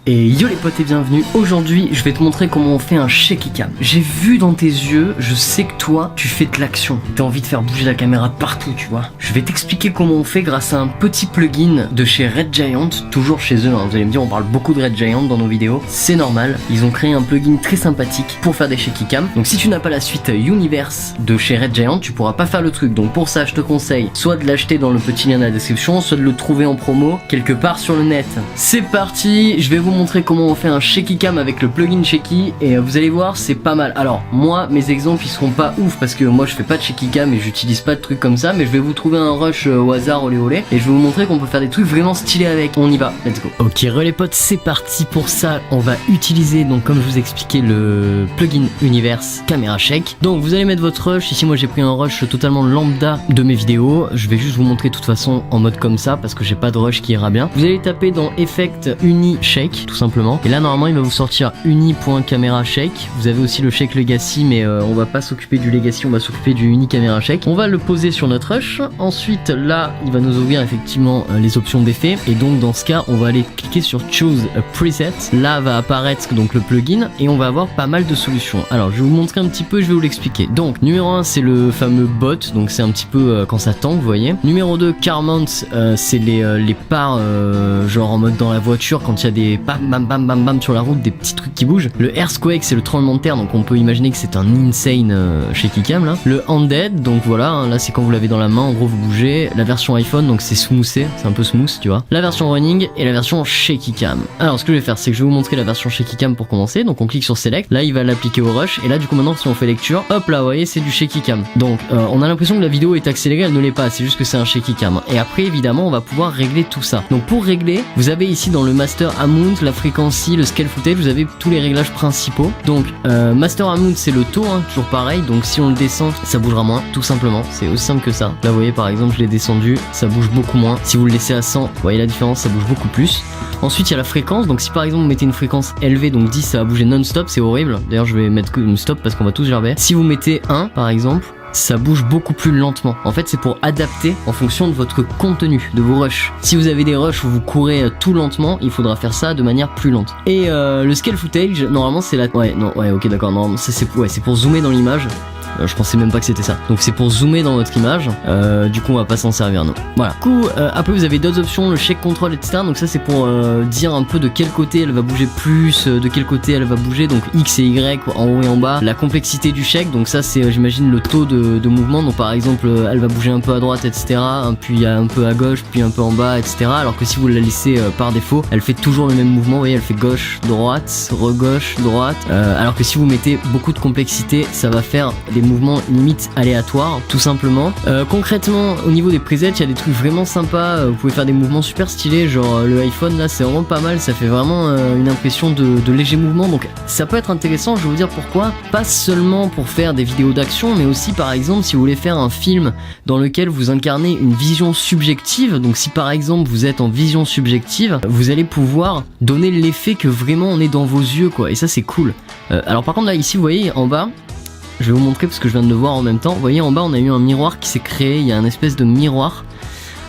Et yo les potes et bienvenue. Aujourd'hui je vais te montrer comment on fait un shaky cam. J'ai vu dans tes yeux, je sais que toi tu fais de l'action, t'as envie de faire bouger la caméra partout, tu vois. Je vais t'expliquer comment on fait grâce à un petit plugin de chez Red Giant, toujours chez eux, hein. Vous allez me dire on parle beaucoup de Red Giant dans nos vidéos, c'est normal. Ils ont créé un plugin très sympathique pour faire des shaky cam. Donc si tu n'as pas la suite Universe de chez Red Giant, tu pourras pas faire le truc. Donc pour ça je te conseille soit de l'acheter dans le petit lien dans la description, soit de le trouver en promo quelque part sur le net. C'est parti, je vais vous montrer comment on fait un shaky cam avec le plugin Shaky et vous allez voir c'est pas mal. Alors moi mes exemples ils seront pas ouf parce que moi je fais pas de shaky cam et j'utilise pas de trucs comme ça, mais je vais vous trouver un rush au hasard olé olé et je vais vous montrer qu'on peut faire des trucs vraiment stylés avec. On y va, let's go. Ok les potes, c'est parti. Pour ça on va utiliser, donc comme je vous expliquais, le plugin Universe Camera Shake. Donc vous allez mettre votre rush. Ici moi j'ai pris un rush totalement lambda de mes vidéos, je vais juste vous montrer de toute façon en mode comme ça parce que j'ai pas de rush qui ira bien. Vous allez taper dans Effect Uni Shake tout simplement. Et là normalement il va vous sortir uni.camera shake. Vous avez aussi le shake legacy, mais on va pas s'occuper du legacy, on va s'occuper du uni camera shake. On va le poser sur notre rush. Ensuite là il va nous ouvrir effectivement les options d'effet, et donc dans ce cas on va aller cliquer sur choose a preset. Là va apparaître donc le plugin et on va avoir pas mal de solutions. Alors je vais vous montrer un petit peu, je vais vous l'expliquer. Donc numéro 1 c'est le fameux bot, donc c'est un petit peu quand ça tank, vous voyez. Numéro 2 car mount, c'est les parts genre en mode dans la voiture quand il y a des bam bam bam bam bam sur la route, des petits trucs qui bougent. Le Earthquake c'est le tremblement de terre, donc on peut imaginer que c'est un insane shaky cam là. Le handed, donc voilà, hein, là c'est quand vous l'avez dans la main, en gros vous bougez. La version iPhone, donc c'est smoothé, c'est un peu smooth tu vois. La version running et la version shaky cam. Alors ce que je vais faire c'est que je vais vous montrer la version shaky cam pour commencer. Donc on clique sur select, là il va l'appliquer au rush, et là du coup maintenant si on fait lecture, hop là vous voyez c'est du shaky cam. Donc on a l'impression que la vidéo est accélérée, elle ne l'est pas, c'est juste que c'est un shaky cam. Et après évidemment on va pouvoir régler tout ça. Donc pour régler, vous avez ici dans le master amount, la fréquence, le scale footage, vous avez tous les réglages principaux. Donc master amount c'est le taux, hein, toujours pareil. Donc si on le descend ça bougera moins, tout simplement, c'est aussi simple que ça. Là vous voyez par exemple je l'ai descendu, ça bouge beaucoup moins. Si vous le laissez à 100, vous voyez la différence, ça bouge beaucoup plus. Ensuite il y a la fréquence, donc si par exemple vous mettez une fréquence élevée, donc 10 ça va bouger non-stop, c'est horrible. D'ailleurs je vais mettre que une stop parce qu'on va tous gerber. Si vous mettez 1 par exemple, ça bouge beaucoup plus lentement. En fait c'est pour adapter en fonction de votre contenu, de vos rushs. Si vous avez des rushs où vous courez tout lentement, il faudra faire ça de manière plus lente. Et le scale footage, normalement c'est la... Ouais ok d'accord, normalement c'est pour zoomer dans l'image. Je pensais même pas que c'était ça. Donc c'est pour zoomer dans votre image. Du coup on va pas s'en servir non. Voilà. Du coup après vous avez d'autres options, le shake control etc. Donc ça c'est pour dire un peu de quel côté elle va bouger plus, de quel côté elle va bouger. Donc X et Y en haut et en bas. La complexité du shake, donc ça c'est j'imagine le taux de mouvement. Donc par exemple elle va bouger un peu à droite etc. Puis un peu à gauche, puis un peu en bas etc. Alors que si vous la laissez par défaut, elle fait toujours le même mouvement. Vous voyez elle fait gauche, droite, re-gauche, droite. Alors que si vous mettez beaucoup de complexité, ça va faire des mouvements limite aléatoires tout simplement. Concrètement au niveau des presets il y a des trucs vraiment sympas, vous pouvez faire des mouvements super stylés, genre le iPhone là c'est vraiment pas mal, ça fait vraiment une impression de léger mouvement, donc ça peut être intéressant. Je vais vous dire pourquoi, pas seulement pour faire des vidéos d'action, mais aussi par exemple si vous voulez faire un film dans lequel vous incarnez une vision subjective. Donc si par exemple vous êtes en vision subjective, vous allez pouvoir donner l'effet que vraiment on est dans vos yeux quoi, et ça c'est cool. Alors par contre là ici vous voyez en bas, je vais vous montrer parce que je viens de le voir en même temps. Vous voyez en bas on a eu un miroir qui s'est créé, il y a un espèce de miroir.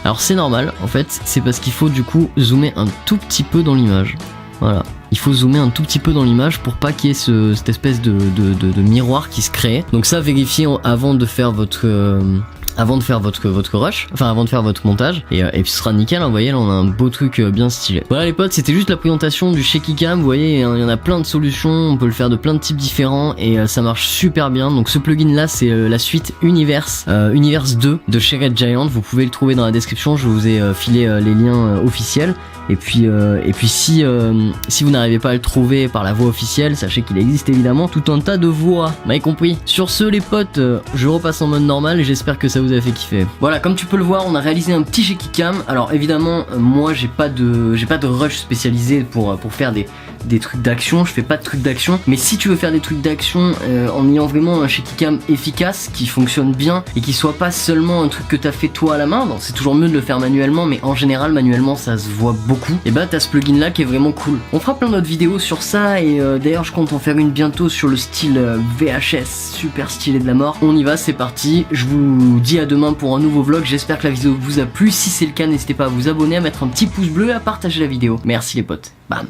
Alors c'est normal en fait, c'est parce qu'il faut du coup zoomer un tout petit peu dans l'image. Voilà, il faut zoomer un tout petit peu dans l'image pour pas qu'il y ait cette espèce de miroir qui se crée. Donc ça vérifiez avant de faire votre rush, enfin avant de faire votre montage, et puis ce sera nickel, hein, vous voyez là on a un beau truc bien stylé. Voilà les potes, c'était juste la présentation du shaky cam. Vous voyez il y en a plein de solutions, on peut le faire de plein de types différents et ça marche super bien. Donc ce plugin là c'est la suite Universe 2 de chez Red Giant, vous pouvez le trouver dans la description, je vous ai filé les liens officiels. Et puis si vous n'arrivez pas à le trouver par la voie officielle, sachez qu'il existe évidemment tout un tas de voies, vous m'avez compris. Sur ce les potes, je repasse en mode normal et j'espère que ça vous a fait kiffer. Voilà, comme tu peux le voir, on a réalisé un petit shaky cam. Alors évidemment, moi j'ai pas de rush spécialisé pour faire des trucs d'action, je fais pas de trucs d'action, mais si tu veux faire des trucs d'action en ayant vraiment un shaky cam efficace qui fonctionne bien et qui soit pas seulement un truc que t'as fait toi à la main, bon, c'est toujours mieux de le faire manuellement, mais en général manuellement ça se voit beaucoup. Et bah t'as ce plugin là qui est vraiment cool. On fera plein d'autres vidéos sur ça et d'ailleurs je compte en faire une bientôt sur le style VHS super stylé de la mort. On y va, c'est parti, je vous dis à demain pour un nouveau vlog. J'espère que la vidéo vous a plu, si c'est le cas n'hésitez pas à vous abonner, à mettre un petit pouce bleu et à partager la vidéo. Merci les potes, bam.